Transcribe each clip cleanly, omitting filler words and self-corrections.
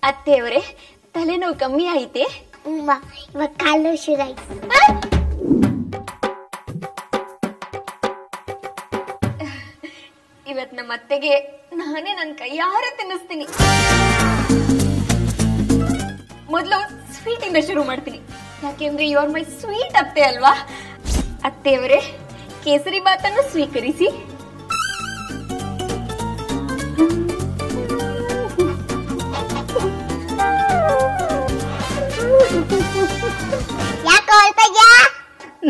ಅತ್ತೆಯವರೇ, ತಲೆನೋವು ಕಮ್ಮಿ ಆಯ್ತೆ? ಇವಾಗ ಕಾಲು ಶುರು ಆಯ್ತು. ಇವತ್ ನಮ್ಮ ಅತ್ತೆಗೆ ನಾನೇ ನನ್ನ ಕೈಯಾರೆ ತಿನ್ನಿಸ್ತೀನಿ. ಮೊದಲು ಸ್ವೀಟ್ ಇಂದ ಶುರು ಮಾಡ್ತೀನಿ, ಯಾಕೆಂದ್ರೆ ಯು ಆರ್ ಮೈ ಸ್ವೀಟ್ ಅತ್ತೆ ಅಲ್ವಾ. ಅತ್ತೆಯವರೇ, ಕೇಸರಿ ಬಾತನ್ನು ಸ್ವೀಕರಿಸಿ.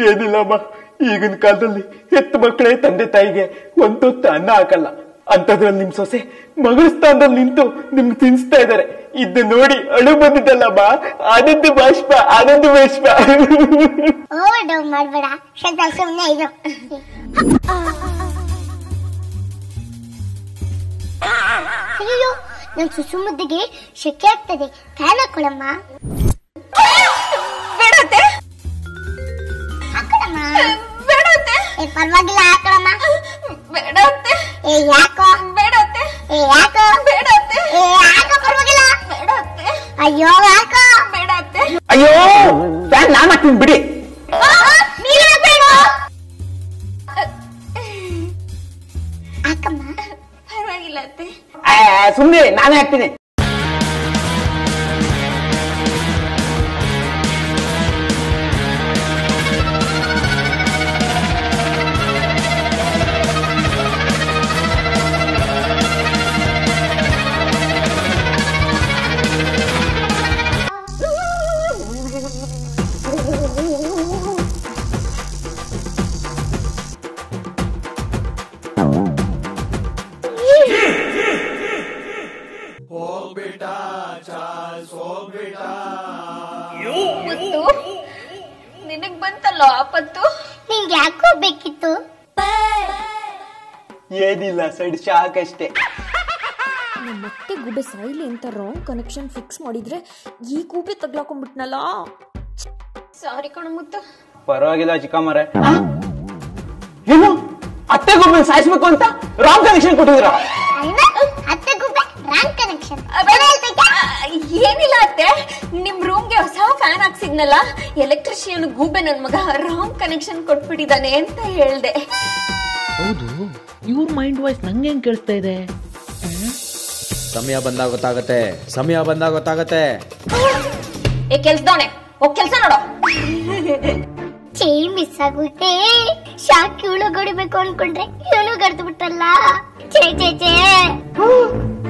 ಏನಿಲ್ಲಮ್ಮ, ಈಗಿನ ಕಾಲದಲ್ಲಿ ಹೆತ್ತ ಮಕ್ಕಳೇ ತಂದೆ ತಾಯಿಗೆ ಒಂದೊತ್ತು ಅನ್ನ ಹಾಕಲ್ಲ. ಅಂತದ್ರಲ್ಲಿ ನಿಮ್ ಸೊಸೆ ಮಗಳ ಸ್ಥಾನದಲ್ಲಿ ನಿಂತು ನಿಮ್ಗೆ ತಿನ್ಸ್ತಾ ಇದಾರೆ. ಇದ್ದು ನೋಡಿ ಅಳು ಬಂದಿದ್ದಲ್ಲಮ್ಮ, ಆನಂದ ಬಾಷ್ಪ, ಆನಂದ ಬಾಷ್ಪ. ಮಾಡ್ಬೇಡ, ಸುಮ್ಮನೆ ಇದು. ಅಯ್ಯೋ, ನನ್ ಸುಸುಮುದ್ದಿಗೆ ಶೆಕೆ ಆಗ್ತದೆ, ಫ್ಯಾನ್ ಹಾಕೊಳಮ್ಮ. ಬೇಡತ್ತೆ, ಹಾಕೊಳಮ್ಮ. ಬೇಡತ್ತೆ, ಪರವಾಗಿಲ್ಲ ಹಾಕೊಳಮ್ಮ. ಬೇಡತ್ತೆ, ಯಾಕೋ? ಬೇಡತ್ತೆ, ಯಾಕೋ? ಬೇಡತ್ತೆ, ಯಾಕೋ? ಪರವಾಗಿಲ್ಲ. ಬೇಡತ್ತೆ, ಅಯ್ಯೋ ಯಾಕೋ? ಬೇಡತ್ತೆ. ಅಯ್ಯೋ, ಫ್ಯಾನ್ ನಾನ್ ಹಾಕ್ತೀನಿ ಬಿಡಿ. ಹಾಕಮ್ಮ. ಪರವಾಗಿಲ್ಲ ಅತ್ತೆ. ಸುಮ್ಮನೆ ನಾನೇ ಹಾಕ್ತೀನಿ. ನಿನಗ್ ಬಂತಲ್ಲ ಆಪತ್ತು, ನಿಂಗೆ ಯಾಕೋ ಬೇಕಿತ್ತು? ಏನಿಲ್ಲ, ಸೈಡ್ ಶಾಕ್ ಅಷ್ಟೇ. ಮತ್ತೆ ಗೂಬೆ ಸಾಯಿಲಿ ಅಂತ ರಾಂಗ್ ಕನೆಕ್ಷನ್ ಫಿಕ್ಸ್ ಮಾಡಿದ್ರೆ ಈ ಗೂಬೆ ತಗ್ಲಾಕೊಂಡ್ಬಿಟ್ನಲ್ಲ. ಸಾರಿ ಕಣ ಮುತ್ತು. ಪರವಾಗಿಲ್ಲ ಚಿಕ್ಕಮ್ಮರೆ. ಏನು ಅತ್ತೆ ಗೊಬ್ಬರ ಸಾಯಿಸ್ಬೇಕು ಅಂತ ರಾಂಗ್ ಕನೆಕ್ಷನ್ ಕೊಟ್ಟಿದ್ರ? ಅತ್ತೆ ಗುಬ್ಬೆ ರಾಂಗ್ ಕನೆಕ್ಷನ್. ಏನಿಲ್ಲ ಅತ್ತೆ, ನಿಮ್ ರೂಮ್ಗೆ ಹೊಸ ಫ್ಯಾನ್ ಹಾಕ್ಸಿದ್ನಲ್ಲ, ಎಲೆಕ್ಟ್ರಿಷಿಯನ್ ಗೂಬೆ ನನ್ ಮಗ ರಾಂಗ್ ಕನೆಕ್ಷನ್ ಕೊಟ್ಬಿಟ್ಟಿದ್ದಾನೆ ಅಂತ ಹೇಳ್ದೆ. ಹೌದು, ಇವ್ರ ಮೈಂಡ್ ವಾಯ್ಸ್ ನಂಗೆ ಹೆಂಗ್ ಕೇಳಿಸ್ತಾ ಇದೆ? ಸಮಯ ಬಂದಾಗ ಗೊತ್ತಾಗತ್ತೆ, ಸಮಯ ಬಂದಾಗ ಗೊತ್ತಾಗತ್ತೆ. ಏ ಕೆಲ್ಸದವನೆ, ಹೋಗ್ ಕೆಲ್ಸ ನೋಡೋ. ಚೇ ಮಿಸ್ ಆಗುತ್ತೆ. ಶಾಕ್ ಇವಳು ಗಡಿಬೇಕು ಅನ್ಕೊಂಡ್ರೆ ಇವನು ಗಡ್ದು ಬಿಟ್ಟಲ್ಲ. ಚೇ ಚೇ ಚೇ